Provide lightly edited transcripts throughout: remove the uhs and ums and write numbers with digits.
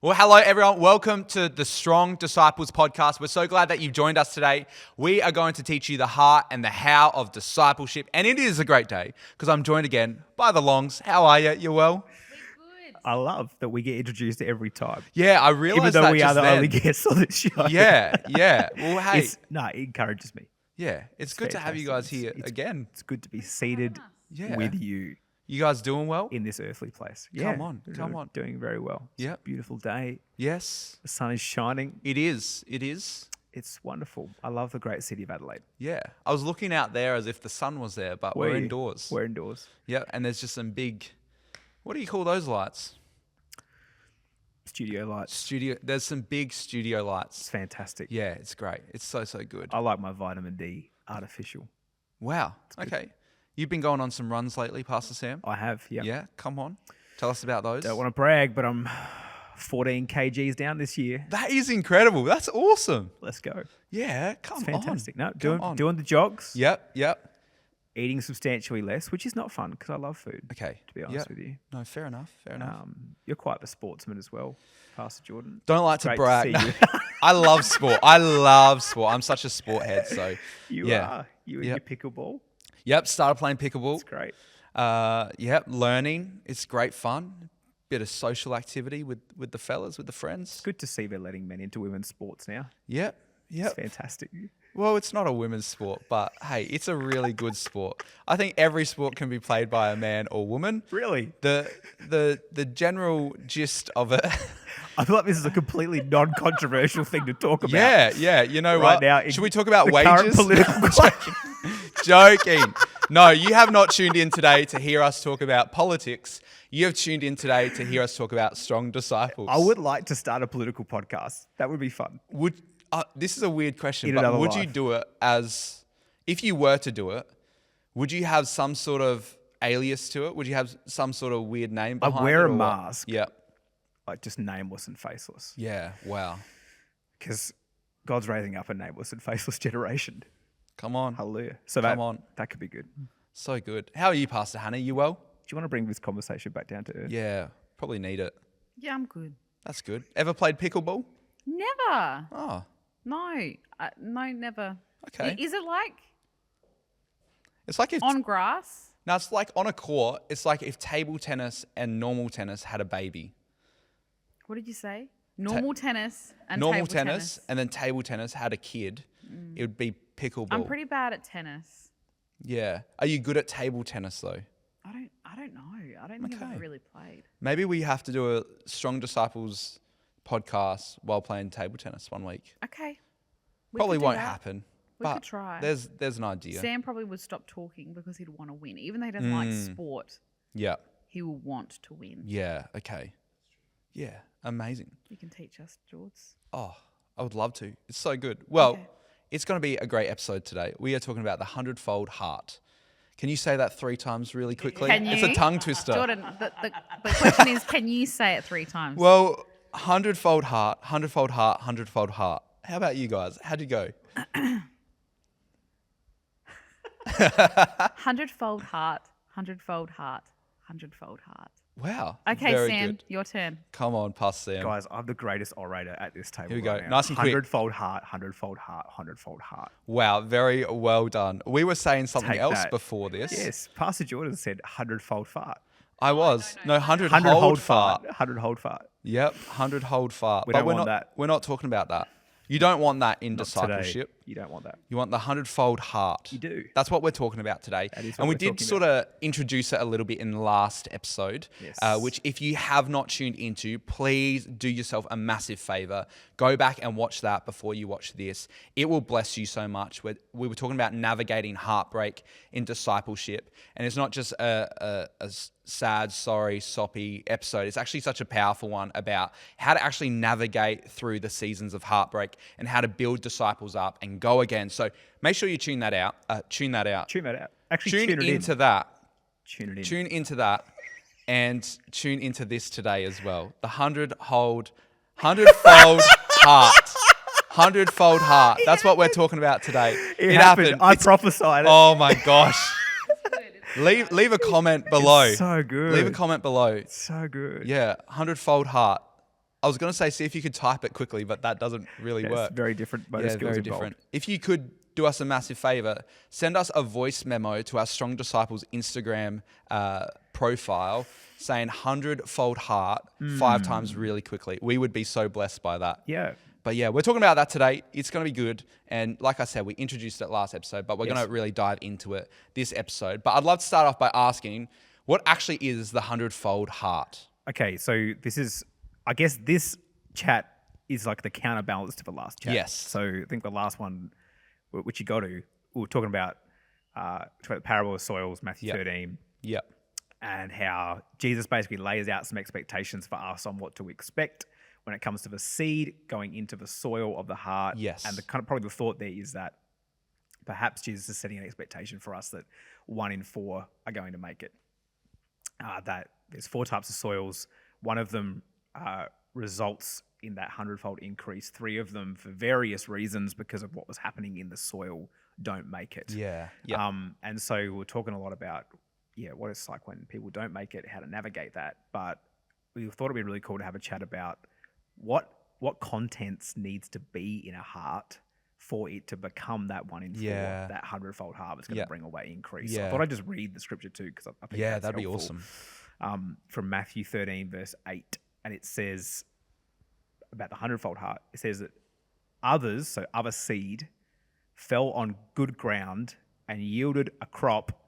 Well, hello, everyone. Welcome to the Strong Disciples podcast. We're so glad that you've joined us today. We are going to teach you the heart and the how of discipleship. And it is a great day because I'm joined again by the Longs. How are you? You well? I love that we get introduced every time. Yeah, I realized that even though we are just the then. only guests on this show. Yeah. Well, hey. It encourages me. Yeah, it's good to have you guys here again. It's good to be seated with you. You guys doing well? In this earthly place. Come on. Doing very well. Yeah. Beautiful day. Yes. The sun is shining. It is. It's wonderful. I love the great city of Adelaide. Yeah. I was looking out there as if the sun was there, but we're indoors. We're indoors. Yeah, and there's just some big, what do you call those lights? Studio lights. There's some big studio lights. It's fantastic. Yeah, it's great. It's so good. I like my vitamin D artificial. Wow. Okay. You've been going on some runs lately, Pastor Sam? I have, yeah. Yeah, come on. Tell us about those. Don't want to brag, but I'm 14 kgs down this year. That is incredible. That's awesome. Let's go. Yeah, come on. It's fantastic. No, on. doing the jogs. Yep. Eating substantially less, which is not fun because I love food. Okay. To be honest with you. No, fair enough. You're quite the sportsman as well, Pastor Jordan. Don't like to Great brag. To see you. I love sport. I'm such a sport head. So you are. You and your pickleball. Yep. Started playing pickleball. It's great. Learning. It's great fun. Bit of social activity with the fellas, with the friends. It's good to see they're letting men into women's sports now. Yep. It's fantastic. Well, it's not a women's sport, but hey, it's a really good sport. I think every sport can be played by a man or woman. Really? The general gist of it. I feel like this is a completely non-controversial thing to talk about. Yeah. You know right what? Now, should we talk about the wages? Current political Joking. No, you have not tuned in today to hear us talk about politics. You have tuned in today to hear us talk about strong disciples. I would like to start a political podcast. That would be fun. This is a weird question, In but another would you life. do it if you were to do it, would you have some sort of alias to it? Would you have some sort of weird name behind it? I'd wear a mask. Yeah. Like just nameless and faceless. Yeah, wow. Because God's raising up a nameless and faceless generation. Come on. Hallelujah. So that could be good. So good. How are you, Pastor Hannah? You well? Do you want to bring this conversation back down to earth? Yeah, probably need it. Yeah, I'm good. That's good. Ever played pickleball? Never. Oh, No, never. okay. Is it like It's like if on grass? No, it's like on a court. It's like if table tennis and normal tennis had a baby. What did you say? Normal tennis and Normal table tennis and then table tennis had a kid. It would be pickleball. I'm pretty bad at tennis. Yeah. Are you good at table tennis though? I don't know. I don't think I've ever really played. Maybe we have to do a Strong Disciples podcast while playing table tennis one week. Okay. Probably won't happen. We but could try. There's an idea. Sam probably would stop talking because he'd want to win. Even though he doesn't like sport, Yeah. he will want to win. Yeah. Okay. Yeah. Amazing. You can teach us, George. Oh, I would love to. It's so good. Well, Okay. It's going to be a great episode today. We are talking about the Hundredfold Heart. Can you say that 3 times really quickly? Can It's a you? tongue twister. Jordan, the question is, can you say it 3 times? Well, hundredfold heart, hundredfold heart, hundredfold heart. How about you guys? How'd you go? Hundredfold heart, hundredfold heart, hundredfold heart. Wow. Okay, very Sam, good. your turn. Come on, Pastor Sam. Guys, I'm the greatest orator at this table. Here we go. Right now. Nice and quick. Hundredfold heart, hundredfold heart, hundredfold heart. Wow, very well done. We were saying something Take else that. before this. Yes, Pastor Jordan said hundredfold fart. I was. No, hundredfold Hundredfold fart. Hundredfold fart. Yep, hundredfold fart. We But don't we're want not, that. We're not talking about that. You don't want that in Not discipleship. today. You don't want that. You want the hundredfold heart. You do. That's what we're talking about today. That is what And we we're did talking sort of introduce it a little bit in the last episode, Yes. which if you have not tuned into, please do yourself a massive favor. Go back and watch that before you watch this. It will bless you so much. We were talking about navigating heartbreak in discipleship. And it's not just a sad, sorry, soppy episode. It's actually such a powerful one about how to actually navigate through the seasons of heartbreak and how to build disciples up and go again. So make sure you tune that out. Tune that out. Actually, tune it into that. Tune it in. Tune into that and tune into this today as well. The hundredfold heart. Hundredfold heart. That's what we're talking about today. It happened. I prophesied it. Oh my gosh. Leave a comment below. It's so good. Leave a comment below. So good. Yeah, hundredfold heart. I was going to say, see if you could type it quickly, but that doesn't really work. It's very different motor skills very involved. different. If you could do us a massive favor, send us a voice memo to our Strong Disciples Instagram profile saying Hundredfold Heart 5 times really quickly. We would be so blessed by that. Yeah. But yeah, we're talking about that today. It's going to be good. And like I said, we introduced it last episode, but we're going to really dive into it this episode. But I'd love to start off by asking, what actually is the Hundredfold Heart? Okay, so this is, I guess this chat is like the counterbalance to the last chat. Yes. So I think the last one, which you got to, we were talking about the parable of soils, Matthew 13. Yep. And how Jesus basically lays out some expectations for us on what to expect when it comes to the seed going into the soil of the heart. Yes. And the kind of probably the thought there is that perhaps Jesus is setting an expectation for us that 1 in 4 are going to make it. That there's 4 types of soils. One of them results in that 100-fold increase. 3 of them, for various reasons, because of what was happening in the soil, don't make it. Yeah. And so we're talking a lot about what it's like when people don't make it, how to navigate that. But we thought it'd be really cool to have a chat about what contents needs to be in a heart for it to become that 1 in 4, that 100-fold harvest going to bring away increase. So I thought I'd just read the scripture too, because I think that's that'd helpful. be awesome. From Matthew 13 verse 8, and it says about the 100-fold heart, it says that others, so other seed, fell on good ground and yielded a crop,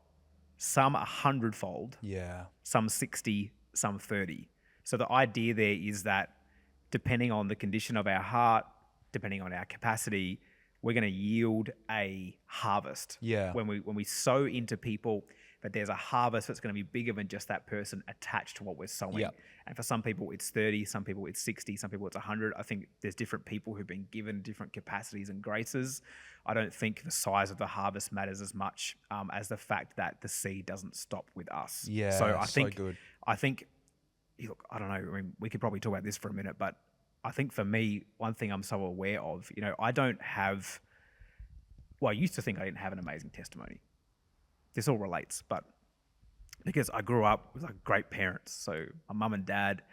some 100-fold, some 60, some 30. So the idea there is that depending on the condition of our heart, depending on our capacity, we're going to yield a harvest. When we sow into people, that there's a harvest that's going to be bigger than just that person attached to what we're sowing. And for some people it's 30, some people it's 60, some people it's 100. I think there's different people who've been given different capacities and graces. I don't think the size of the harvest matters as much as the fact that the seed doesn't stop with us. So I think, look, I don't know, I mean, we could probably talk about this for a minute, but I think for me, one thing I'm so aware of, I don't have, I used to think I didn't have an amazing testimony. This all relates, but because I grew up with like great parents. So my mum and dad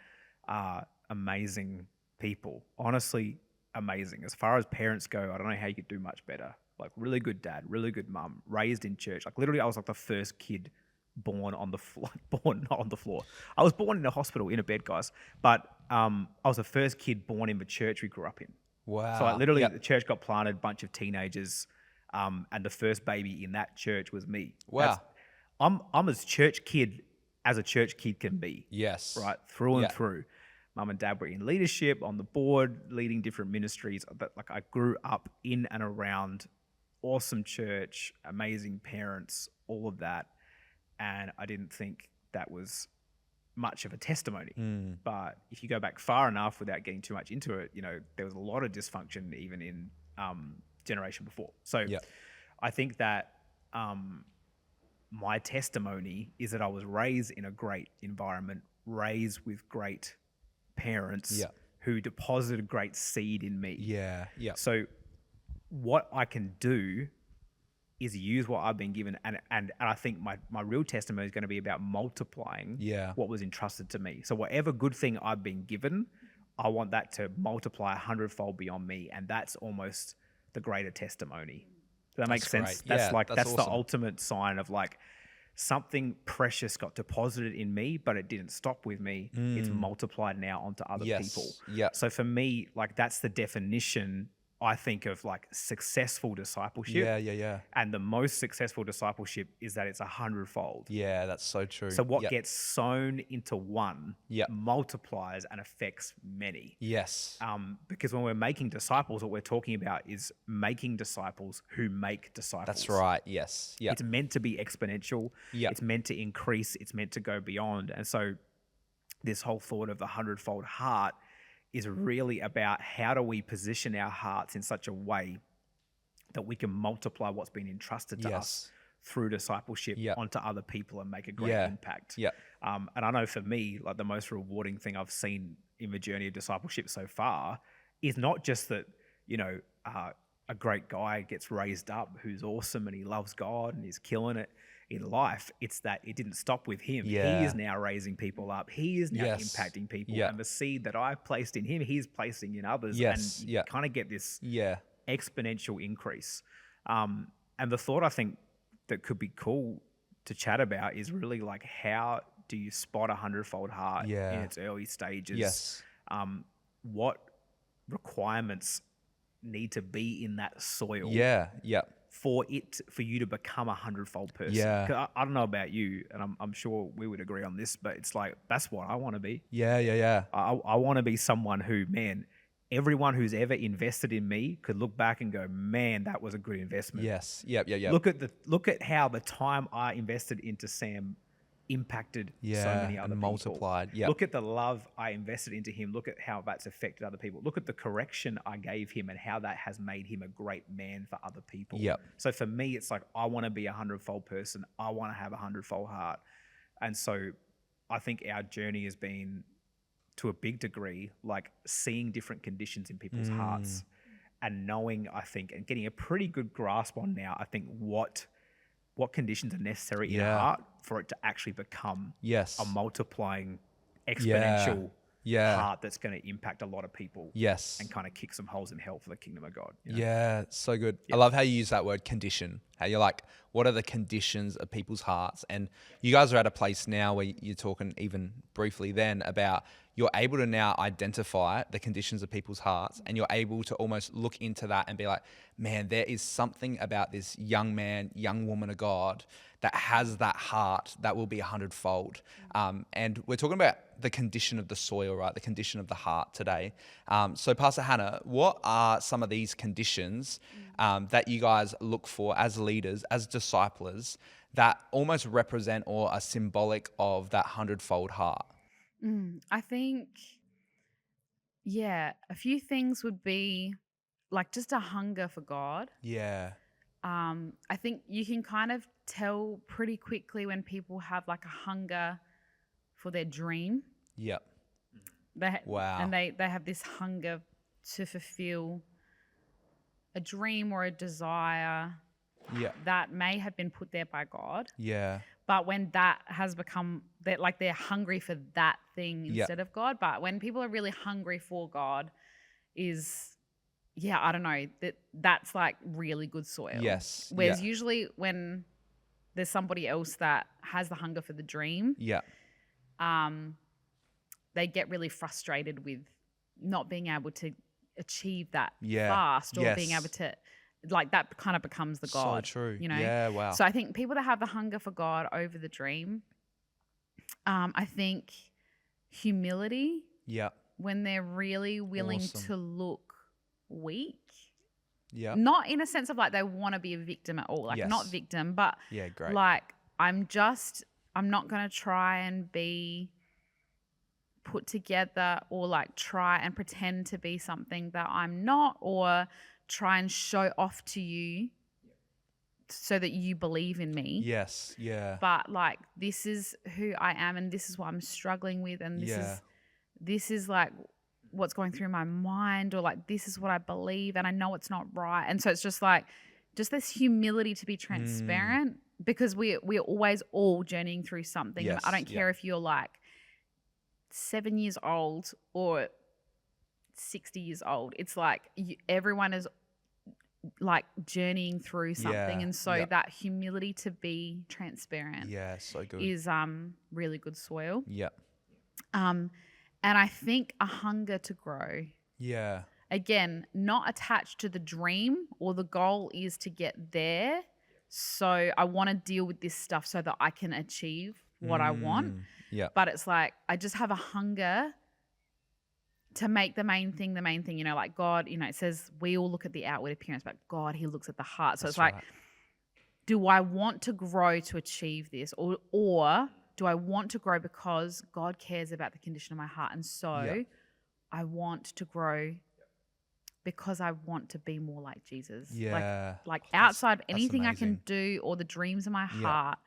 are amazing people. Honestly, amazing. As far as parents go, I don't know how you could do much better. Like really good dad, really good mum, raised in church. Like literally I was like the first kid born on the floor, not on the floor. I was born in a hospital in a bed, guys. But I was the first kid born in the church we grew up in. Wow. So like literally the church got planted, bunch of teenagers, and the first baby in that church was me. Wow. I'm as church kid as a church kid can be. Yes. Right? Through and through. Mum and dad were in leadership, on the board, leading different ministries. But like I grew up in and around awesome church, amazing parents, all of that. And I didn't think that was much of a testimony. But if you go back far enough without getting too much into it, there was a lot of dysfunction even in generation before. So I think that my testimony is that I was raised in a great environment, raised with great parents who deposited great seed in me. So what I can do is use what I've been given, and I think my real testimony is going to be about multiplying what was entrusted to me. So whatever good thing I've been given, I want that to multiply 100-fold beyond me, and that's almost the greater testimony. Does that make sense? Great. That's awesome. the ultimate sign of like something precious got deposited in me, but it didn't stop with me. It's multiplied now onto other people. So for me, like that's the definition, I think, of like successful discipleship. And the most successful discipleship is that it's 100-fold. That's so true. So what gets sown into one multiplies and affects many. Because when we're making disciples, what we're talking about is making disciples who make disciples. That's right. It's meant to be exponential. It's meant to increase. It's meant to go beyond. And so this whole thought of the 100-fold heart is really about how do we position our hearts in such a way that we can multiply what's been entrusted to us through discipleship onto other people and make a great impact. And I know for me, like the most rewarding thing I've seen in the journey of discipleship so far is not just that, a great guy gets raised up who's awesome and he loves God and he's killing it. in life, it's that it didn't stop with him. Yeah. He is now raising people up. He is now Yes. impacting people. Yeah. And the seed that I've placed in him, he's placing in others. Yes. And you Yeah. kind of get this Yeah. exponential increase. And the thought I think that could be cool to chat about is really like, how do you spot a hundredfold heart Yeah. in its early stages? Yes. What requirements need to be in that soil Yeah. Yeah. for you to become a hundredfold person? Yeah. 'Cause I don't know about you, and I'm sure we would agree on this, but it's like, that's what I want to be. Yeah. Yeah. Yeah. I want to be someone who, man, everyone who's ever invested in me could look back and go, man, that was a good investment. Yes. Yep. Yeah. Yeah. Look at how the time I invested into Sam impacted so many other and people. multiplied. Yeah. Look at the love I invested into him. Look at how that's affected other people. Look at the correction I gave him and how that has made him a great man for other people. Yep. So for me, it's like, I want to be a hundredfold person. I want to have a hundredfold heart. And so I think our journey has been, to a big degree, like seeing different conditions in people's hearts and knowing, I think, and getting a pretty good grasp on now, I think, what conditions are necessary in a heart for it to actually become Yes. a multiplying, exponential Yeah. heart that's going to impact a lot of people Yes. and kind of kick some holes in hell for the kingdom of God. you know? Yeah, so good. I love how you use that word condition. How you're like, what are the conditions of people's hearts? And you guys are at a place now where you're talking even briefly then about you're able to now identify the conditions of people's hearts, and you're able to almost look into that and be like, man, there is something about this young man, young woman of God that has that heart that will be 100-fold. And we're talking about the condition of the soil, right? The condition of the heart today. So Pastor Hannah, what are some of these conditions that you guys look for as leaders, as disciplers, that almost represent or are symbolic of that 100-fold heart? I think, a few things would be like just a hunger for God. Yeah. I think you can kind of tell pretty quickly when people have like a hunger for their dream. Yep. Wow. And they have this hunger to fulfill a dream or a desire that may have been put there by God. Yeah. But when that has become, they're hungry for that thing instead of God. But when people are really hungry for God I don't know, that's like really good soil. Yes. Whereas usually when there's somebody else that has the hunger for the dream, they get really frustrated with not being able to achieve that fast or being able to, like, that kind of becomes the God. So true. You know? Yeah, wow. So I think people that have the hunger for God over the dream, I think humility. Yeah. When they're really willing to look weak. Yeah. Not in a sense of like they want to be a victim at all. Like not victim, but great. like I'm not going to try and be put together or like try and pretend to be something that I'm not, or try and show off to you so that you believe in me. Yes. Yeah. But like, this is who I am and this is what I'm struggling with, and this is like what's going through my mind, or like this is what I believe and I know it's not right. And so it's just like this humility to be transparent, because we're always all journeying through something. Yes, And I don't care if you're like 7 years old or 60 years old. It's like everyone is like journeying through something. And so that humility to be transparent so good. is really good soil. Yeah. And I think a hunger to grow. Yeah. Again, not attached to the dream, or the goal is to get there. So I want to deal with this stuff so that I can achieve what I want. Yeah. But it's like I just have a hunger to make the main thing, you know, like God, you know, it says we all look at the outward appearance, but God, he looks at the heart. So it's like, do I want to grow to achieve this, or do I want to grow because God cares about the condition of my heart? And so I want to grow because I want to be more like Jesus. Yeah. Like outside of anything I can do or the dreams of my heart,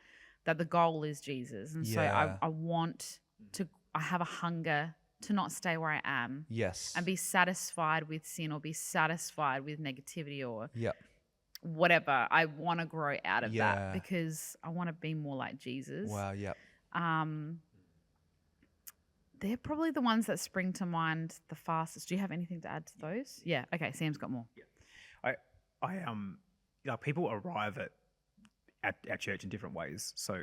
that the goal is Jesus. And so I want to, I have a hunger to not stay where I am. Yes. And be satisfied with sin, or be satisfied with negativity, or whatever. I want to grow out of Yeah. that because I want to be more like Jesus. Wow. Yep. They're probably the ones that spring to mind the fastest. Do you have anything to add to those? Yeah. Okay. Sam's got more. People arrive at church in different ways. So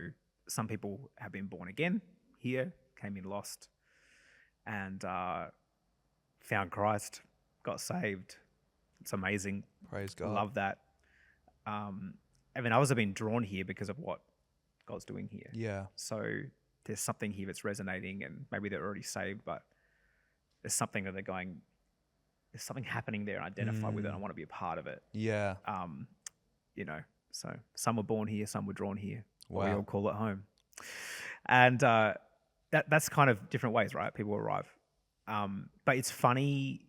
some people have been born again here, came in lost, and found Christ, got saved. It's amazing. Praise God. Love that. Others have been drawn here because of what God's doing here. Yeah. So there's something here that's resonating, and maybe they're already saved, but there's something that they're going, there's something happening there, and identify with it. I want to be a part of it. Yeah. So some were born here, some were drawn here. Wow. We all call it home. And that's kind of different ways, right? People arrive. But it's funny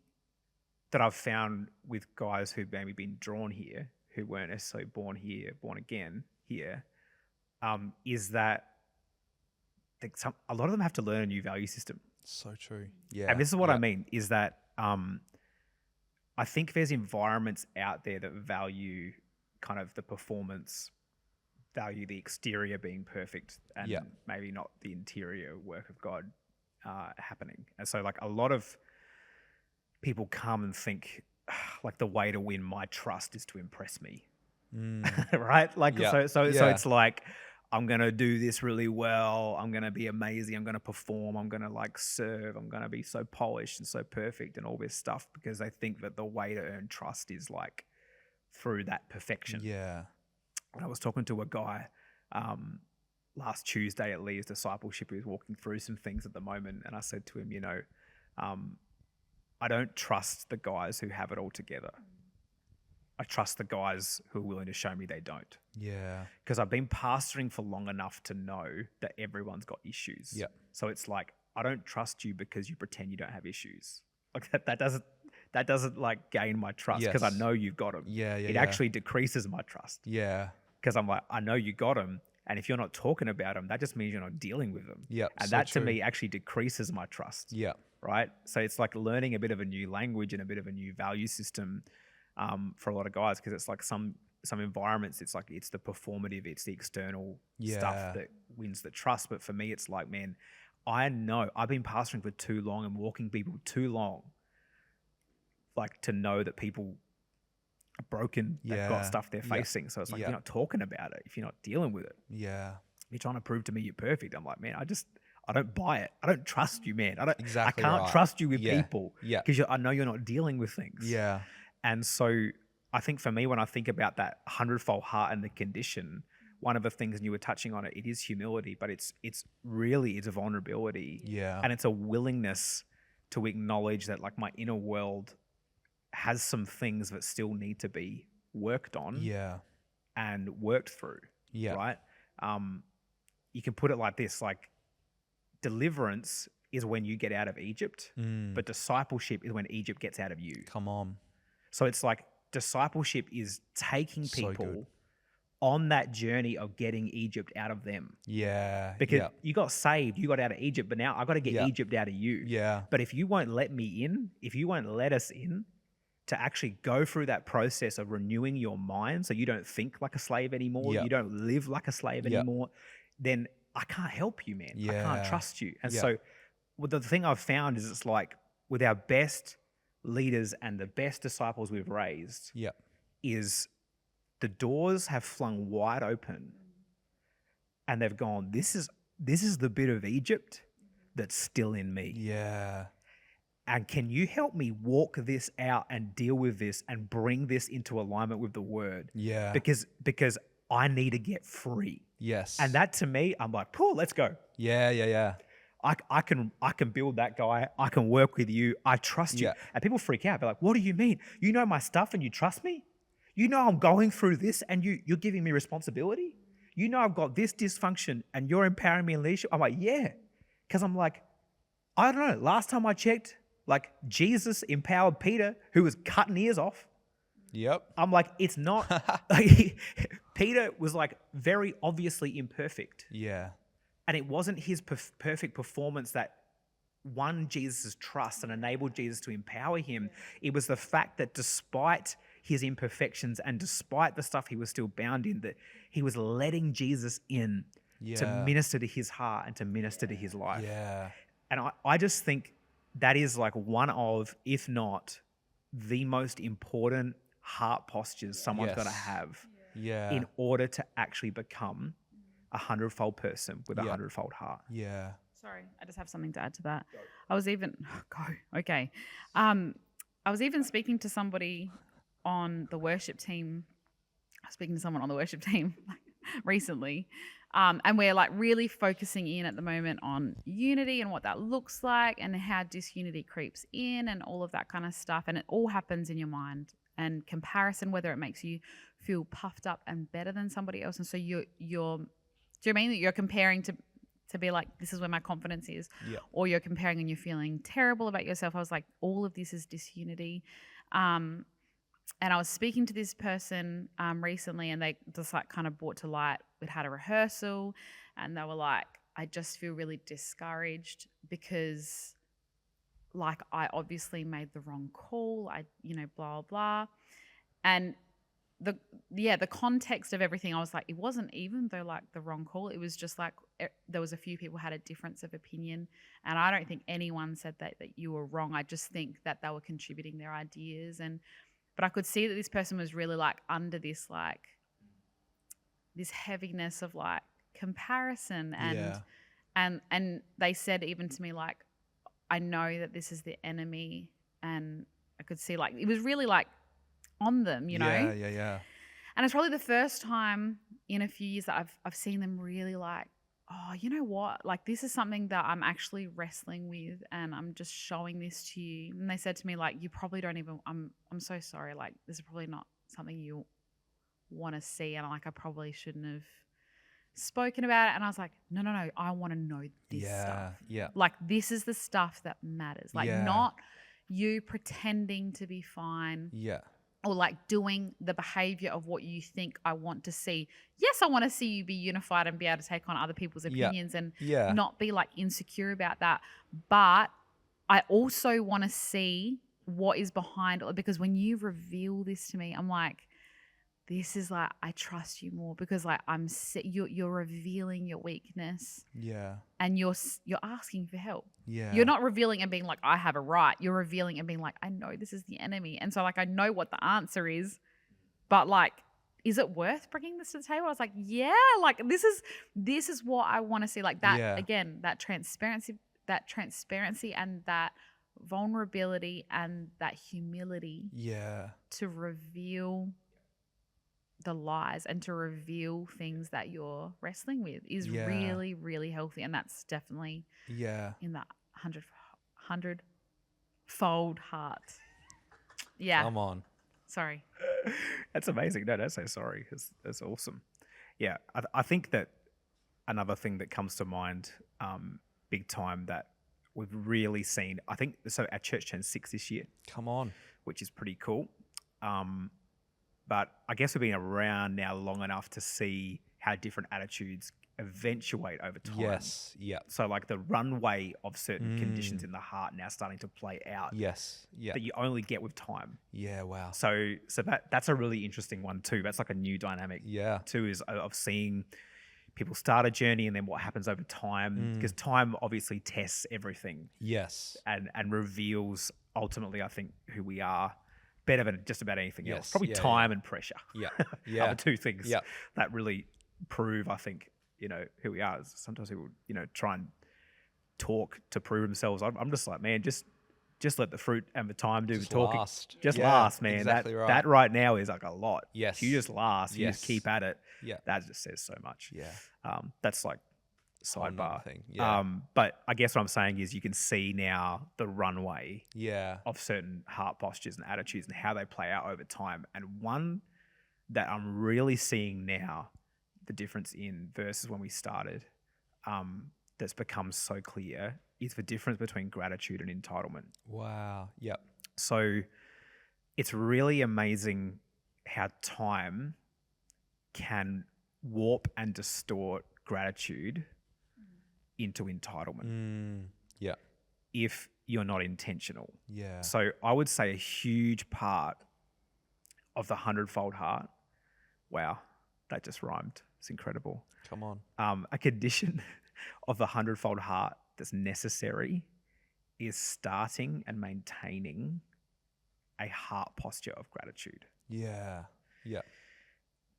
that I've found with guys who've maybe been drawn here, who weren't necessarily born here, born again here, is that a lot of them have to learn a new value system. So true. Yeah. And this is what I mean, is that I think there's environments out there that value kind of the performance, value the exterior being perfect, and maybe not the interior work of God happening. And so like a lot of people come and think like the way to win my trust is to impress me. Right? Like, so it's like, I'm going to do this really well. I'm going to be amazing. I'm going to perform. I'm going to like serve. I'm going to be so polished and so perfect and all this stuff, because they think that the way to earn trust is like through that perfection. Yeah. I was talking to a guy last Tuesday at Leah's discipleship. He was walking through some things at the moment. And I said to him, I don't trust the guys who have it all together. I trust the guys who are willing to show me they don't. Yeah. Because I've been pastoring for long enough to know that everyone's got issues. Yeah. So it's like, I don't trust you because you pretend you don't have issues. Like that doesn't like gain my trust, because I know you've got them. Yeah. It actually decreases my trust. Yeah. Because I'm like, I know you got them. And if you're not talking about them, that just means you're not dealing with them. Yeah. And so that true. to me actually decreases my trust. Yeah. Right. So it's like learning a bit of a new language and a bit of a new value system for a lot of guys, because it's like some environments, it's like it's the performative, it's the external stuff that wins the trust. But for me, it's like, man, I know I've been pastoring for too long and walking people too long, like to know that people are broken, they've got stuff they're facing. So it's like, you're not talking about it if you're not dealing with it. Yeah. You're trying to prove to me you're perfect. I'm like, man, I don't buy it. I don't trust you, man. I can't trust you with people because I know you're not dealing with things. Yeah. And so I think for me, when I think about that hundredfold heart and the condition, one of the things, and you were touching on it, it is humility, but it's a vulnerability. Yeah. And it's a willingness to acknowledge that like my inner world has some things that still need to be worked on. Yeah. And worked through. Yeah. Right. You can put it like this, like deliverance is when you get out of Egypt, but discipleship is when Egypt gets out of you. Come on. So it's like discipleship is taking people on that journey of getting Egypt out of them. Yeah. Because you got saved, you got out of Egypt, but now I got to get Egypt out of you. Yeah. But if you won't let me in, if you won't let us in to actually go through that process of renewing your mind so you don't think like a slave anymore, you don't live like a slave anymore, then I can't help you, man. I can't trust you. And so the thing I've found is it's like with our best leaders and the best disciples we've raised is the doors have flung wide open and they've gone, this is the bit of Egypt that's still in me. Yeah. And can you help me walk this out and deal with this and bring this into alignment with the word? Yeah. Because I need to get free. Yes. And that to me, I'm like, cool, let's go. Yeah. I can build that guy. I can work with you. I trust you. And people freak out. They're like, what do you mean? You know my stuff and you trust me? You know I'm going through this and you're giving me responsibility? You know I've got this dysfunction and you're empowering me in leadership? I'm like, yeah. Because I'm like, I don't know. Last time I checked, like Jesus empowered Peter, who was cutting ears off. Yep. I'm like, it's not. Peter was like very obviously imperfect. Yeah. And it wasn't his perfect performance that won Jesus' trust and enabled Jesus to empower him. It was the fact that despite his imperfections, and despite the stuff he was still bound in, that he was letting Jesus in to minister to his heart and to minister to his life. Yeah. And I just think that is like one of, if not the most important heart postures someone's got to have in order to actually become a hundredfold person with a hundredfold heart. Yeah. Sorry, I just have something to add to that. I was even okay. I was even speaking to somebody on the worship team. I was speaking to someone on the worship team recently, and we're like really focusing in at the moment on unity and what that looks like and how disunity creeps in and all of that kind of stuff. And it all happens in your mind, and comparison, whether it makes you feel puffed up and better than somebody else. And so you're do you mean that you're comparing to be like, this is where my confidence is, or you're comparing and you're feeling terrible about yourself? I was like, all of this is disunity. And I was speaking to this person recently, and they just like kind of brought to light, we'd had a rehearsal, and they were like, I just feel really discouraged because like I obviously made the wrong call. Blah, blah. And the context of everything, I was like, it wasn't even though like the wrong call. It was just like there was a few people had a difference of opinion, and I don't think anyone said that you were wrong. I just think that they were contributing their ideas, but I could see that this person was really like under this like this heaviness of like comparison, and they said even to me like, I know that this is the enemy, and I could see like it was really like on them, you know. Yeah. And it's probably the first time in a few years that I've seen them really like, oh, you know what? Like this is something that I'm actually wrestling with, and I'm just showing this to you. And they said to me like, you probably don't even. I'm so sorry. Like this is probably not something you want to see, and like I probably shouldn't have spoken about it. And I was like, no, I want to know this stuff. Yeah. Like this is the stuff that matters. Like not you pretending to be fine. Yeah. Or like doing the behavior of what you think I want to see. Yes, I want to see you be unified and be able to take on other people's opinions and not be like insecure about that. But I also want to see what is behind it, because when you reveal this to me, I'm like, this is like, I trust you more, because like you're revealing your weakness. Yeah. And you're asking for help. Yeah. You're not revealing and being like, I have a right. You're revealing and being like, I know this is the enemy. And so like, I know what the answer is, but like, is it worth bringing this to the table? I was like, yeah, like this is what I want to see. Like that, again, that transparency and that vulnerability and that humility. Yeah. To reveal the lies and to reveal things that you're wrestling with is really, really healthy. And that's definitely in that hundredfold heart. Yeah. Come on. Sorry. That's amazing. No, don't say sorry. That's awesome. Yeah. I think that another thing that comes to mind big time that we've really seen, I think, so our church turned 6 this year. Come on. Which is pretty cool. But I guess we've been around now long enough to see how different attitudes eventuate over time. Yes. Yeah. So like the runway of certain conditions in the heart now starting to play out. Yes. Yeah. That you only get with time. Yeah. Wow. So that's a really interesting one too. That's like a new dynamic. Yeah. Too, is of seeing people start a journey and then what happens over time, because time obviously tests everything. Yes. And reveals ultimately, I think, who we are better than just about anything else. Probably Yeah, time and pressure. Yeah. Are the two things that really prove, I think, who we are. Sometimes people, try and talk to prove themselves. I'm just like, man, just let the fruit and the time do the talking. Last. Just last, man. Exactly right. That right now is like a lot. Yes. If you just last, you just keep at it. Yeah. That just says so much. Yeah. That's like sidebar thing. Yeah. But I guess what I'm saying is you can see now the runway Yeah. of certain heart postures and attitudes and how they play out over time. And one that I'm really seeing now, the difference in versus when we started, that's become so clear, is the difference between gratitude and entitlement. Wow. Yep. So it's really amazing how time can warp and distort gratitude into entitlement. Yeah. If you're not intentional. Yeah. So I would say a huge part of the hundredfold heart. Wow, that just rhymed. It's incredible. Come on. A condition of the hundredfold heart that's necessary is starting and maintaining a heart posture of gratitude. Yeah. Yeah.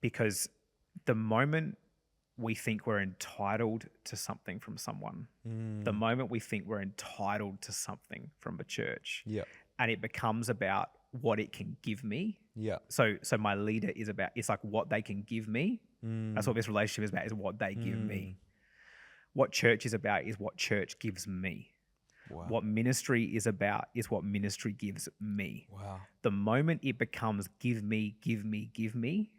Because the moment we think we're entitled to something from someone, the moment we think we're entitled to something from a church, Yeah. and it becomes about what it can give me. Yeah. So my leader is about, it's like what they can give me. That's what this relationship is about, is what they give me. What church is about is what church gives me. Wow. What ministry is about is what ministry gives me. Wow. The moment it becomes give me, give me, give me,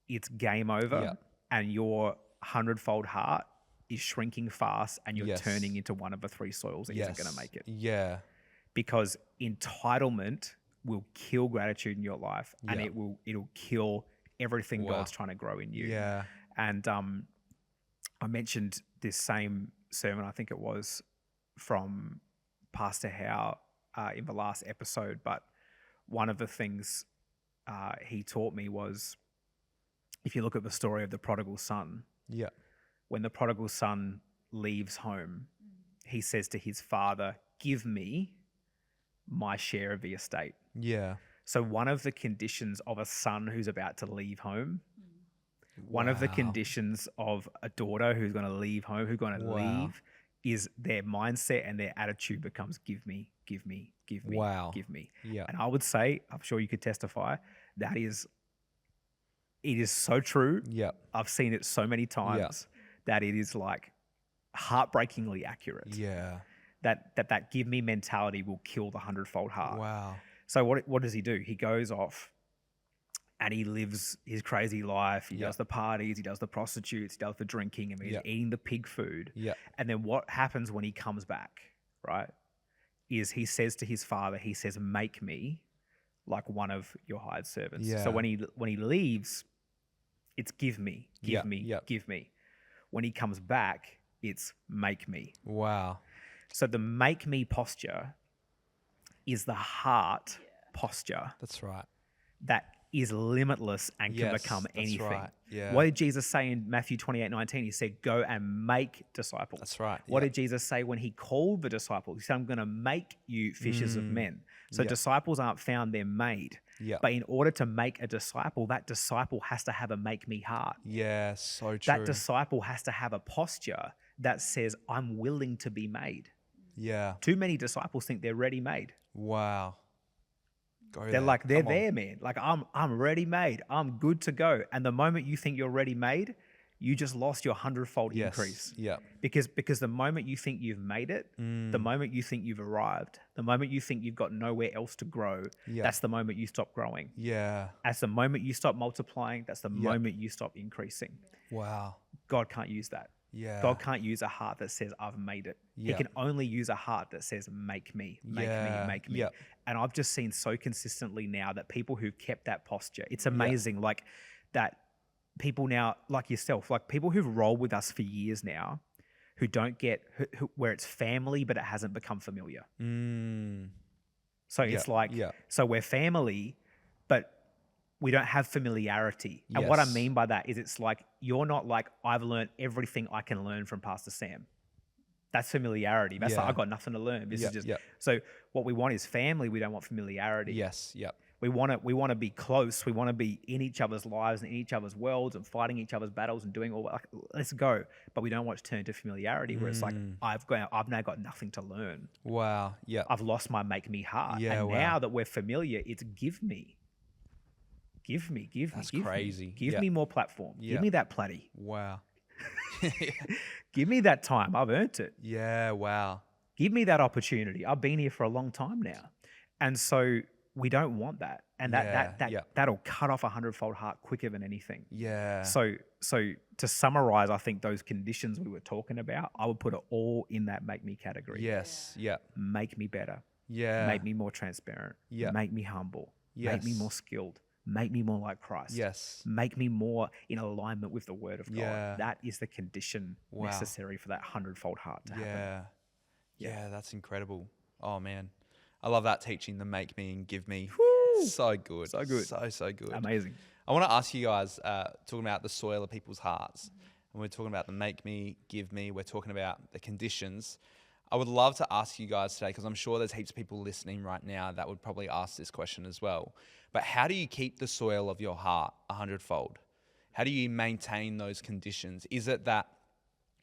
it's game over. Yeah. And your hundredfold heart is shrinking fast, and you're Yes. turning into one of the three soils that isn't going to make it. Yeah. Because entitlement will kill gratitude in your life, and Yeah. it'll kill everything Wow. God's trying to grow in you. Yeah. And I mentioned this same sermon, I think it was from Pastor Howe in the last episode, but one of the things he taught me was, if you look at the story of the prodigal son, Yeah. when the prodigal son leaves home, he says to his father, give me my share of the estate. Yeah. So one of the conditions of a son who's about to leave home, one of the Wow. conditions of a daughter who's going to leave home, who's going to Wow. leave, is their mindset and their attitude becomes give me, give me, give me, Wow. give me. Yeah. And I would say, I'm sure you could testify, it is so true. Yeah. I've seen it so many times that it is like heartbreakingly accurate. Yeah. That give me mentality will kill the hundredfold heart. Wow. So what does he do? He goes off and he lives his crazy life. He does the parties, he does the prostitutes, he does the drinking, and he's eating the pig food. Yeah. And then what happens when he comes back, right, is he says to his father, he says, make me like one of your hired servants. Yeah. So when he leaves, it's give me, Yeah, give me, yeah. give me. When he comes back, it's make me. Wow. So the make me posture is the heart posture That's right. that is limitless and can Yes, become that's anything. right. Yeah. What did Jesus say in Matthew 28:19? He said, go and make disciples. That's right. What Yeah. did Jesus say when he called the disciples? He said, I'm going to make you fishers of men. So Yeah. disciples aren't found, they're made. Yeah. But in order to make a disciple, that disciple has to have a make me heart. Yeah. So true. That disciple has to have a posture that says, I'm willing to be made. Yeah. Too many disciples think they're ready made. Wow. Go They're there. like, they're Come on. there, man. Like, I'm ready made. I'm good to go. And the moment you think you're ready made, you just lost your hundredfold Yes. increase. Yeah. Because the moment you think you've made it, the moment you think you've arrived, the moment you think you've got nowhere else to grow, Yeah. that's the moment you stop growing. Yeah. That's the moment you stop multiplying. That's the moment you stop increasing. Wow. God can't use that. Yeah. God can't use a heart that says, I've made it. He Yeah. can only use a heart that says, make me, make Yeah. me, make me. Yeah. And I've just seen so consistently now that people who've kept that posture, it's amazing. Like that people now, like yourself, like people who've rolled with us for years now, who don't get, where it's family, but it hasn't become familiar. So it's like, so we're family, but we don't have familiarity. And what I Yes. mean by that is it's like, you're not like, I've learned everything I can learn from Pastor Sam. That's familiarity. That's like, Yeah. I've got nothing to learn. This Yeah, is just, yeah. so what we want is family. We don't want familiarity. Yes. Yep. We want to be close. We want to be in each other's lives and in each other's worlds and fighting each other's battles and doing all like, let's go. But we don't want to turn to familiarity where it's like, I've now got nothing to learn. Wow. Yeah. I've lost my make me heart. Yeah, and wow. now that we're familiar, it's give me. Give me, give That's me, give crazy. me. Give Yeah. me more platform. Yeah. Give me that platty. Wow. Give me that time. I've earned it. Yeah. Wow. Give me that opportunity. I've been here for a long time now. And so we don't want that. And that'll cut off a hundredfold heart quicker than anything. Yeah. So to summarize, I think those conditions we were talking about, I would put it all in that make me category. Yes. Yeah. Make me better. Yeah. Make me more transparent. Yeah. Make me humble. Make me Yes. more skilled. Make me more like Christ. Yes. Make me more in alignment with the word of God. Yeah. That is the condition Wow. necessary for that hundredfold heart to happen. Yeah. Yeah. That's incredible. Oh man. I love that teaching, the make me and give me. So good. So good. So good. Amazing. I want to ask you guys, talking about the soil of people's hearts, and we're talking about the make me, give me, we're talking about the conditions. I would love to ask you guys today, because I'm sure there's heaps of people listening right now that would probably ask this question as well. But how do you keep the soil of your heart 100-fold? How do you maintain those conditions? Is it that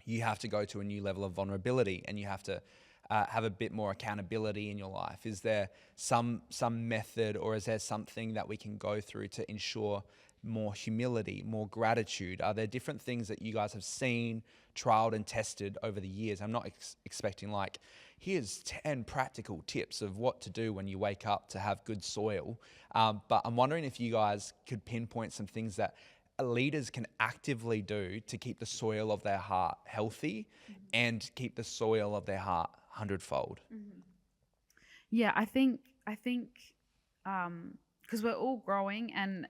you have to go to a new level of vulnerability and you have to have a bit more accountability in your life? Is there some method, or is there something that we can go through to ensure more humility, more gratitude? Are there different things that you guys have seen, trialed and tested over the years? I'm not expecting like, here's 10 practical tips of what to do when you wake up to have good soil. But I'm wondering if you guys could pinpoint some things that leaders can actively do to keep the soil of their heart healthy and keep the soil of their heart 100-fold. Yeah, I think because we're all growing, and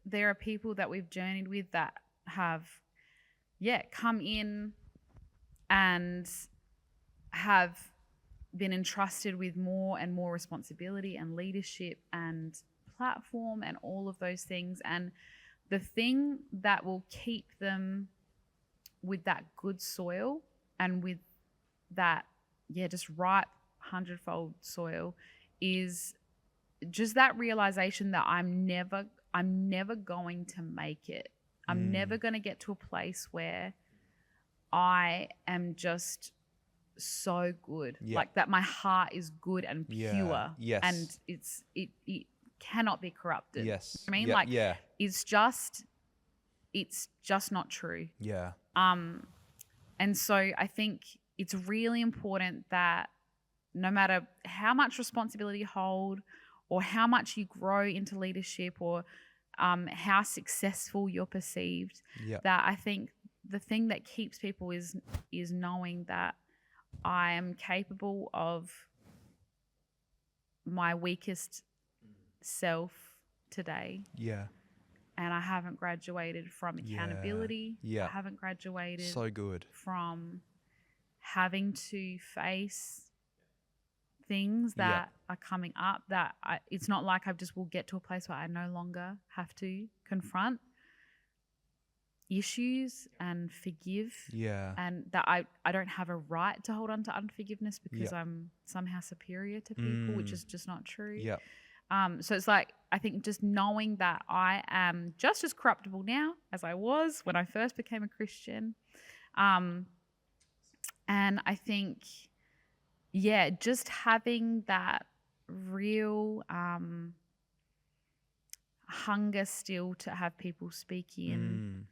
there are people that we've journeyed with that have come in and have been entrusted with more and more responsibility and leadership and platform and all of those things. And the thing that will keep them with that good soil and with that, just ripe 100-fold soil is just that realization that I'm never going to make it. I'm never going to get to a place where I am just so good. Like that my heart is good and pure. Yes. And it cannot be corrupted. Yes. I mean, it's just not true. Yeah. And so I think it's really important that no matter how much responsibility you hold, or how much you grow into leadership, or how successful you're perceived, that I think the thing that keeps people is knowing that I am capable of my weakest self today. Yeah. And I haven't graduated from accountability. Yeah. I haven't graduated So good. from having to face things that are coming up, that it's not like I just will get to a place where I no longer have to confront issues and forgive. Yeah. And that I don't have a right to hold on to unforgiveness because I'm somehow superior to people, which is just not true. Yeah. So it's like, I think just knowing that I am just as corruptible now as I was when I first became a Christian. And I think, just having that real hunger still to have people speak in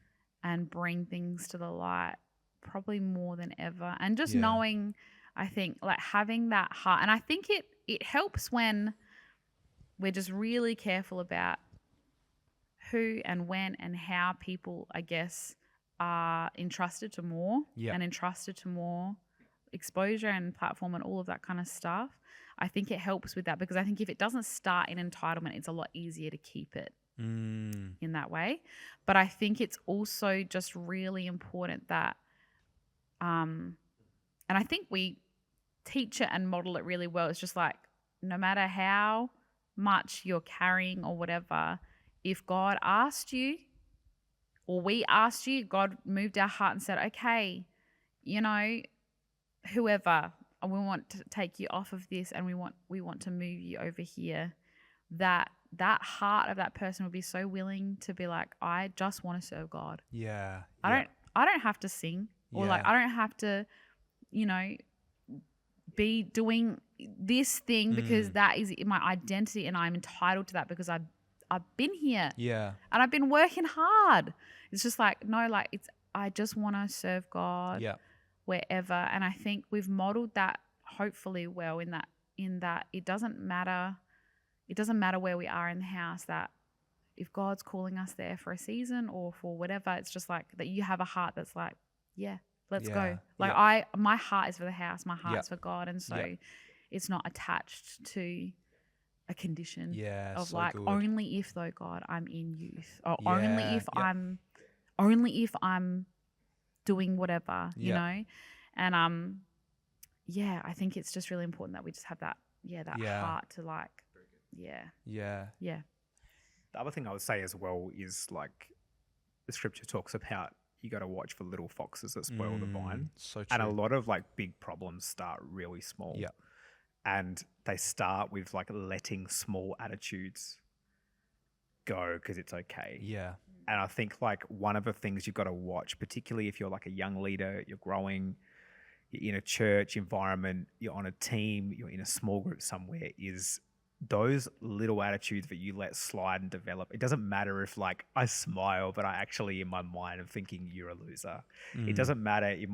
and bring things to the light, probably more than ever. And just knowing, I think, like having that heart. And I think it helps when we're just really careful about who and when and how people, I guess, are entrusted to more and entrusted to more exposure and platform and all of that kind of stuff. I think it helps with that, because I think if it doesn't start in entitlement, it's a lot easier to keep it in that way. But I think it's also just really important that, and I think we teach it and model it really well. It's just like, no matter how much you're carrying or whatever, if God asked you, or we asked you, God moved our heart and said, okay, whoever, we want to take you off of this and we want to move you over here, that heart of that person would be so willing to be like, I just want to serve God. Yeah. I don't have to sing, or like, I don't have to, be doing this thing because that is my identity and I'm entitled to that because I've been here. Yeah. And I've been working hard. It's just like, no, like I just want to serve God. Yeah. Wherever. And I think we've modeled that hopefully well in that it doesn't matter where we are in the house, that if God's calling us there for a season or for whatever, it's just like that you have a heart that's like, let's go. Like my heart is for the house, my heart's for God. And so it's not attached to a condition of so like, good. Only if though, God, I'm in youth, or only if I'm doing whatever, you know? And I think it's just really important that we just have that heart to like Yeah. Yeah. Yeah. The other thing I would say as well is like the scripture talks about you got to watch for little foxes that spoil the vine. So true. And a lot of like big problems start really small. Yeah. And they start with like letting small attitudes go because it's okay. Yeah. And I think like one of the things you've got to watch, particularly if you're like a young leader, you're growing, you're in a church environment, you're on a team, you're in a small group somewhere, is those little attitudes that you let slide and develop. It doesn't matter if like I smile, but I actually in my mind am thinking you're a loser. It doesn't matter if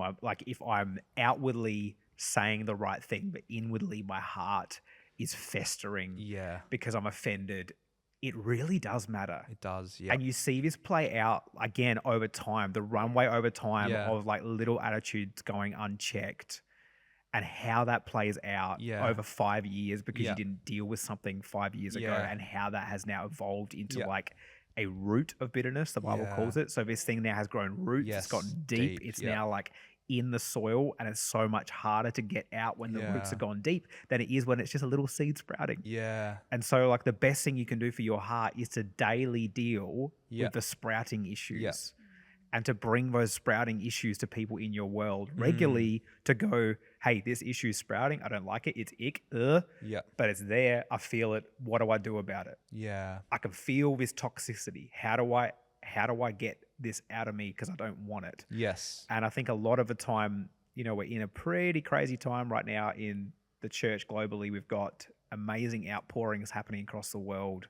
if I'm outwardly saying the right thing, but inwardly my heart is festering Yeah. because I'm offended. It really does matter. It does. Yeah. And you see this play out again over time, the runway over time Yeah. of like little attitudes going unchecked and how that plays out Yeah. over 5 years because Yeah. you didn't deal with something 5 years ago, Yeah. and how that has now evolved into Yeah. like a root of bitterness, the Bible Yeah. calls it. So this thing now has grown roots, Yes, it's gotten deep, deep, it's yeah. now like in the soil, and it's so much harder to get out when the roots Yeah. have gone deep than it is when it's just a little seed sprouting. Yeah. And so like the best thing you can do for your heart is to daily deal Yeah. with the sprouting issues. Yeah. And to bring those sprouting issues to people in your world Mm. regularly, to go, hey, this issue's sprouting. I don't like it. It's ick, Yeah. but it's there. I feel it. What do I do about it? Yeah. I can feel this toxicity. How do I get this out of me because I don't want it? Yes. And I think a lot of the time, we're in a pretty crazy time right now in the church globally. We've got amazing outpourings happening across the world.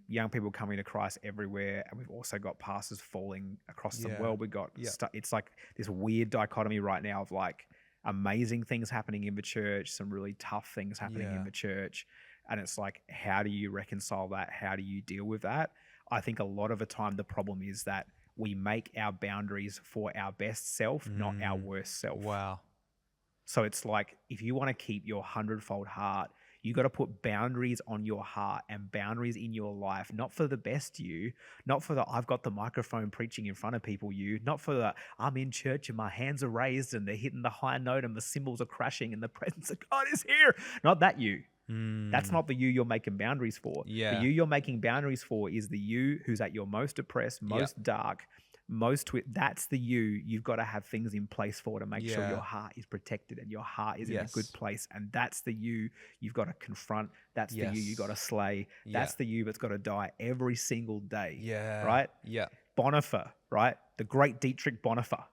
Young people coming to Christ everywhere, and we've also got pastors falling across the Yeah. world. We got Yeah. it's like this weird dichotomy right now of like amazing things happening in the church, some really tough things happening in Yeah. the church, and it's like, how do you reconcile that? How do you deal with that? I think a lot of the time the problem is that we make our boundaries for our best self, not our worst self. Wow. So it's like, if you want to keep your hundredfold heart, you got to put boundaries on your heart and boundaries in your life, not for the best you, not for the I've got the microphone preaching in front of people you, not for the I'm in church and my hands are raised and they're hitting the high note and the cymbals are crashing and the presence of God is here. Not that you. That's not the you you're making boundaries for. Yeah. The you you're making boundaries for is the you who's at your most depressed, most dark, that's the you you've got to have things in place for to make sure Yeah. your heart is protected and your heart is in a Yes. good place. And that's the you you've got to confront. That's the you Yes. you got to slay. That's Yeah. the you that's got to die every single day. Yeah. Right? Yeah. Bonhoeffer, right? The great Dietrich Bonhoeffer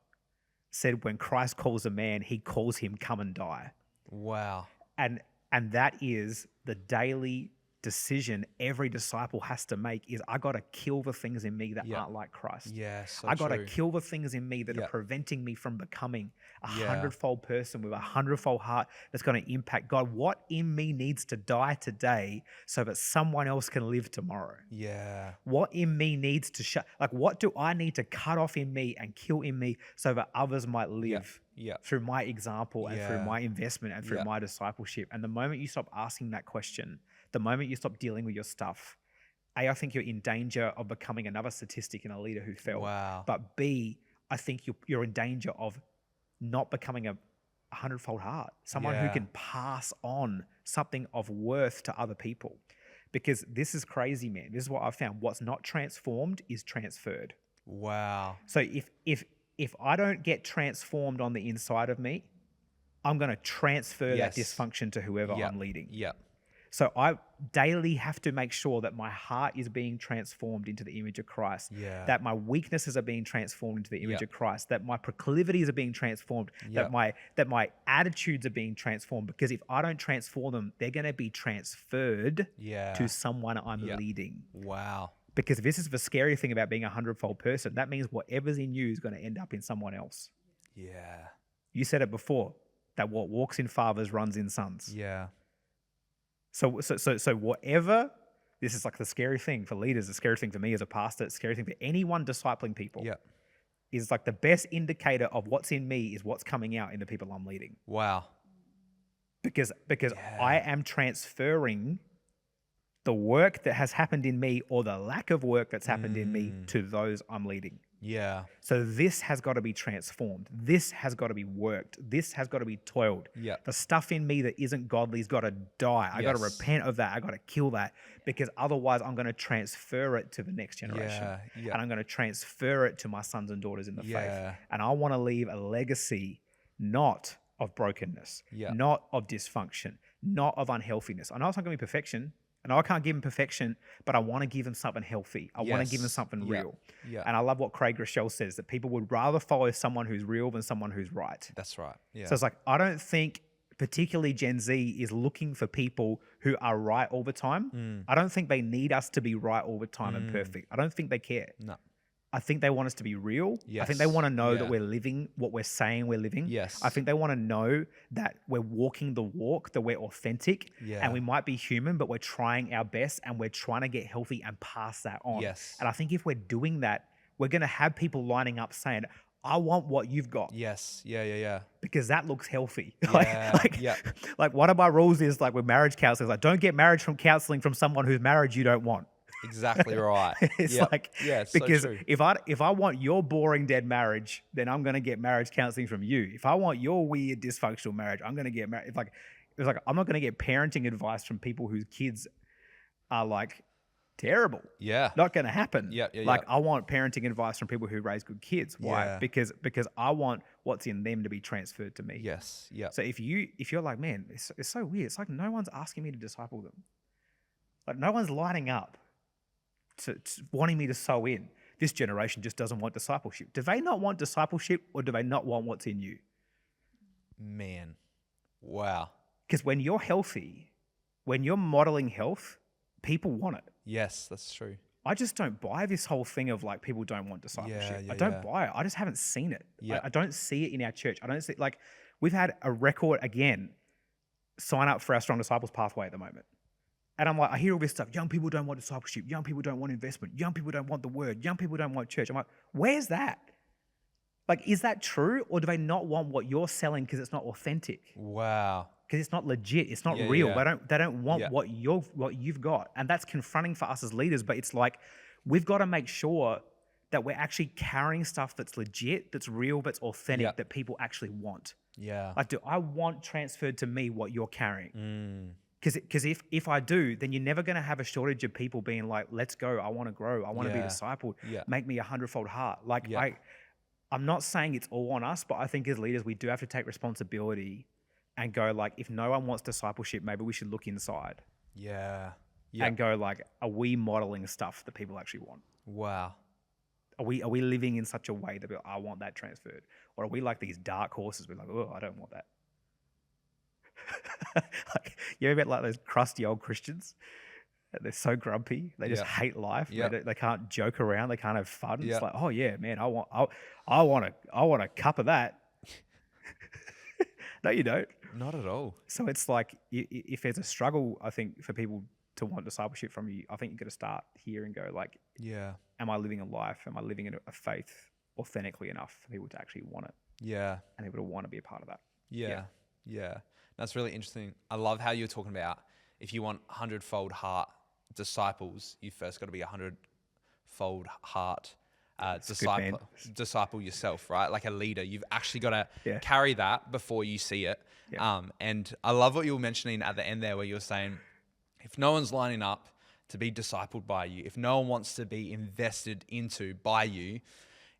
said, when Christ calls a man, he calls him come and die. Wow. And that is the daily decision every disciple has to make, is I got to kill the things in me that Yeah. aren't like Christ. Yeah. So I got to true. kill the things in me that Yeah. are preventing me from becoming a Yeah. hundredfold person with a hundredfold heart that's going to impact God. What in me needs to die today so that someone else can live tomorrow? Yeah. What in me needs to what do I need to cut off in me and kill in me so that others might live Yeah. through my example and through Yeah. my investment and through Yeah. my discipleship? And the moment you stop asking that question, the moment you stop dealing with your stuff, I think you're in danger of becoming another statistic in a leader who fell. Wow. But B, I think you're in danger of not becoming a hundredfold heart, someone who Yeah. can pass on something of worth to other people. Because this is crazy, man. This is what I've found. What's not transformed is transferred. Wow. So if I don't get transformed on the inside of me, I'm going to transfer Yes. that dysfunction to whoever Yeah. I'm leading. Yeah. So I daily have to make sure that my heart is being transformed into the image of Christ, Yeah. that my weaknesses are being transformed into the image Yeah. of Christ, that my proclivities are being transformed, Yeah. that my attitudes are being transformed. Because if I don't transform them, they're going to be transferred Yeah. to someone I'm Yeah. leading. Wow. Because this is the scary thing about being a hundredfold person. That means whatever's in you is going to end up in someone else. Yeah. You said it before, that what walks in fathers runs in sons. Yeah. So whatever, this is like the scary thing for leaders, the scary thing for me as a pastor, the scary thing for anyone discipling people, Yeah. is like the best indicator of what's in me is what's coming out in the people I'm leading. Wow. Because Yeah. I am transferring the work that has happened in me, or the lack of work that's happened in me, to those I'm leading. Yeah. So this has got to be transformed. This has got to be worked. This has got to be toiled. Yeah. The stuff in me that isn't godly's got to die. I got to Yes. repent of that. I got to kill that, because otherwise I'm going to transfer it to the next generation. Yeah. Yeah. And I'm going to transfer it to my sons and daughters in the Yeah. faith. And I want to leave a legacy not of brokenness, Yeah. not of dysfunction, not of unhealthiness. I know it's not going to be perfection. I know I can't give them perfection, but I want to give them something healthy. I want to give them Yes. something Yeah. real. Yeah. And I love what Craig Rochelle says, that people would rather follow someone who's real than someone who's right. That's right. Yeah. So it's like, I don't think particularly Gen Z is looking for people who are right all the time. I don't think they need us to be right all the time and perfect. I don't think they care. No. I think they want us to be real. I think they Yes. want to know Yeah. that we're living what we're saying we're living. Yes. I think they want to know that we're walking the walk, that we're authentic, Yeah. and we might be human, but we're trying our best and we're trying to get healthy and pass that on. Yes. And I think if we're doing that, we're going to have people lining up saying, I want what you've got, Yes. Yeah. Yeah. Yeah. because that looks healthy. Yeah. Yeah. Like one of my rules is like with marriage counseling, like don't get marriage from counseling from someone whose marriage you don't want. Exactly right. It's Yep. like, yeah, it's because so true. if I want your boring dead marriage, then I'm gonna get marriage counseling from you. If I want your weird dysfunctional marriage, I'm gonna get married. It's like I'm not gonna get parenting advice from people whose kids are like terrible. Yeah. Not gonna happen. Yeah, yeah, Like yeah. I want parenting advice from people who raise good kids. Why? Yeah. Because I want what's in them to be transferred to me. Yes. Yeah. So if you're like, man, it's so weird. It's like no one's asking me to disciple them. Like no one's lining up to wanting me to sow in. This generation just doesn't want discipleship. Do they not want discipleship, or do they not want what's in you? Man. Wow. Because when you're healthy, when you're modeling health, people want it. Yes, that's true. I just don't buy this whole thing of like people don't want discipleship. Yeah, I don't yeah. buy it. I just haven't seen it. Yeah. I don't see it in our church. I don't see, like, we've had a record again sign up for our Strong Disciples pathway at the moment. And I'm like, I hear all this stuff. Young people don't want discipleship. Young people don't want investment. Young people don't want the word. Young people don't want church. I'm like, where's that? Like, is that true? Or do they not want what you're selling because it's not authentic? Wow. Because it's not legit. It's not Yeah, real. yeah. They don't want Yeah. what you've got. And that's confronting for us as leaders. But it's like, we've got to make sure that we're actually carrying stuff that's legit, that's real, that's authentic, Yeah. that people actually want. Yeah. Like, do I want transferred to me what you're carrying? Mm. Because if I do, then you're never going to have a shortage of people being like, let's go. I want to grow. I want to be Yeah. discipled. Yeah. Make me a hundredfold heart. Like Yeah. I'm not saying it's all on us, but I think as leaders, we do have to take responsibility and go like, if no one wants discipleship, maybe we should look inside Yeah. Yeah. and go like, are we modeling stuff that people actually want? Wow. Are we living in such a way that I want that transferred? Or are we like these dark horses? We're like, oh, I don't want that. Like, you ever met like those crusty old Christians? They're so grumpy. They just Yeah. hate life. Yeah. They can't joke around. They can't have fun. Yeah. It's like, oh yeah, man, I want a cup of that. No, you don't. Not at all. So it's like, if there's a struggle, I think for people to want discipleship from you, I think you've got to start here and go like, Yeah. am I living a life? Am I living in a faith authentically enough for people to actually want it Yeah. and people to want to be a part of that? Yeah. Yeah. That's really interesting. I love how you're talking about if you want hundredfold heart disciples, you first got to be 100-fold heart disciple yourself, right? Like a leader, you've actually got to carry that before you see it. Yeah. And I love what you were mentioning at the end there, where you were saying, if no one's lining up to be discipled by you, if no one wants to be invested into by you,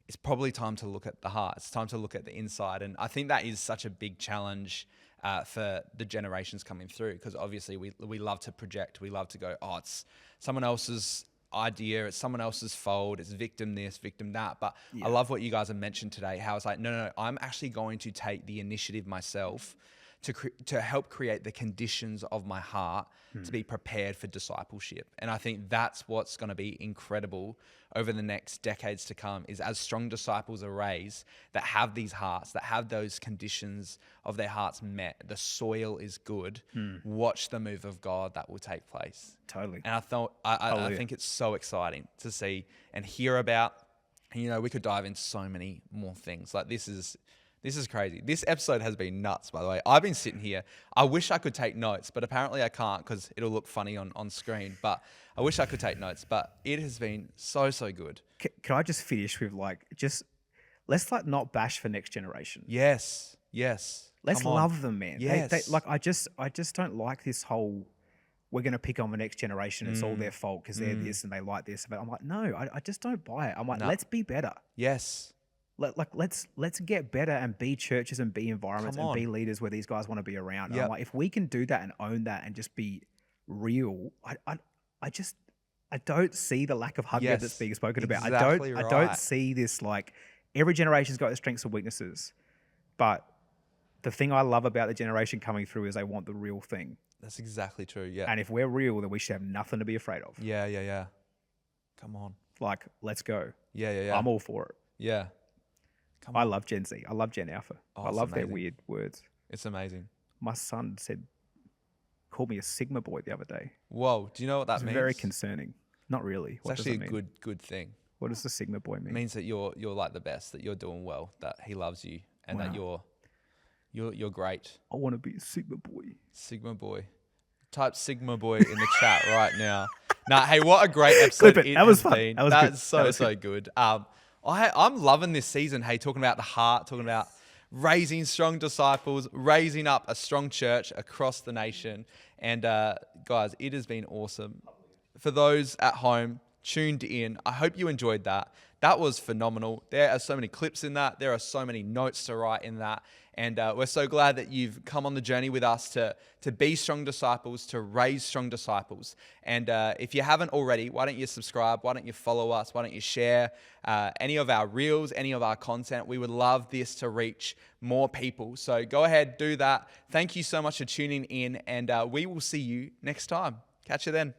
it's probably time to look at the heart. It's time to look at the inside. And I think that is such a big challenge for the generations coming through, because obviously we love to project. We love to go, oh, it's someone else's idea, it's someone else's fold, it's victim this, victim that. But I love what you guys have mentioned today, how it's like, no, I'm actually going to take the initiative myself to help create the conditions of my heart to be prepared for discipleship. And I think that's what's going to be incredible over the next decades to come, is as strong disciples are raised that have these hearts, that have those conditions of their hearts met, the soil is good, watch the move of God that will take place. Totally. And I think it's so exciting to see and hear about. And, we could dive into so many more things. Like this is This is crazy. This episode has been nuts, by the way. I've been sitting here. I wish I could take notes, but apparently I can't because it'll look funny on screen. But I wish I could take notes. But it has been so good. Can I just finish with let's not bash for next generation. Yes. Let's Come on. love them, man. Yes. I just don't like this whole, we're going to pick on the next generation. It's all their fault because they're this and they like this. But I'm like, no, I just don't buy it. I'm like, let's be better. Yes. Let's get better and be churches and be environments Come and on. be leaders where these guys want to be around. And Yep. I'm like, if we can do that and own that and just be real, I don't see the lack of hunger Yes, that's being spoken about. exactly I right. don't see this, like, every generation's got their strengths and weaknesses, but the thing I love about the generation coming through is they want the real thing. That's exactly true. Yeah. And if we're real, then we should have nothing to be afraid of. Yeah. Come on. Like, let's go. Yeah. I'm all for it. Yeah. Come I on. love Gen Z. I love Gen Alpha. Oh, I it's love their amazing. weird words. It's amazing. My son called me a Sigma boy the other day. Whoa. Do you know what that It's means? very concerning. Not really. It's What does actually it a mean? good thing. What does the Sigma boy It mean? means that you're like the best, that you're doing well, that he loves you, and that Wow. you're great. I want to be a Sigma boy. Sigma boy. Type Sigma boy in the chat right now. Nah, hey, what a great episode Clip it. it That was has fun. been. That was good. That's That was so good. I'm loving this season. Hey, talking about the heart, talking about raising strong disciples, raising up a strong church across the nation. And guys, it has been awesome. For those at home tuned in, I hope you enjoyed that. That was phenomenal. There are so many clips in that. There are so many notes to write in that. And we're so glad that you've come on the journey with us to be strong disciples, to raise strong disciples. And if you haven't already, why don't you subscribe? Why don't you follow us? Why don't you share any of our reels, any of our content? We would love this to reach more people. So go ahead, do that. Thank you so much for tuning in, and we will see you next time. Catch you then.